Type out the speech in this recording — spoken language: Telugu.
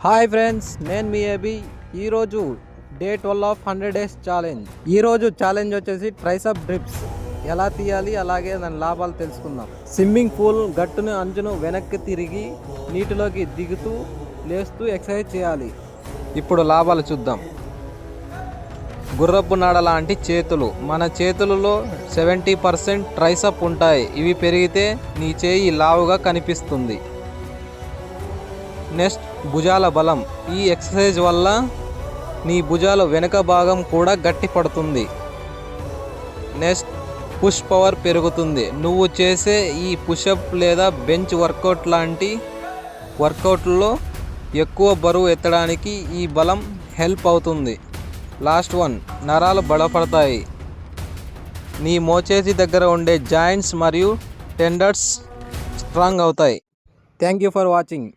హాయ్ ఫ్రెండ్స్, నేను మీ ఏబి. ఈరోజు డే 12 ఆఫ్ 100 డేస్ ఛాలెంజ్. ఈరోజు ఛాలెంజ్ వచ్చేసి ట్రైసప్ డ్రిప్స్ ఎలా తీయాలి, అలాగే దాని లాభాలు తెలుసుకుందాం. స్విమ్మింగ్ పూల్ గట్టును అంచును వెనక్కి తిరిగి నీటిలోకి దిగుతూ లేస్తూ ఎక్సర్సైజ్ చేయాలి. ఇప్పుడు లాభాలు చూద్దాం. గుర్రపు నాడ లాంటి చేతులు. మన చేతులలో 70% ట్రైసప్ ఉంటాయి. ఇవి పెరిగితే నీ చేయి లావుగా కనిపిస్తుంది. నెక్స్ట్, భుజాల బలం. ఈ ఎక్సర్సైజ్ వల్ల నీ భుజాల వెనుక భాగం కూడా గట్టి పడుతుంది. నెక్స్ట్, పుష్ పవర్ పెరుగుతుంది. నువ్వు చేసే ఈ పుషప్ లేదా బెంచ్ వర్కౌట్ లాంటి వర్కౌట్లో ఎక్కువ బరువు ఎత్తడానికి ఈ బలం హెల్ప్ అవుతుంది. లాస్ట్ వన్, నరాలు బలపడతాయి. నీ మోచేతి దగ్గర ఉండే జాయింట్స్ మరియు టెండర్స్ స్ట్రాంగ్ అవుతాయి. Thank you for watching.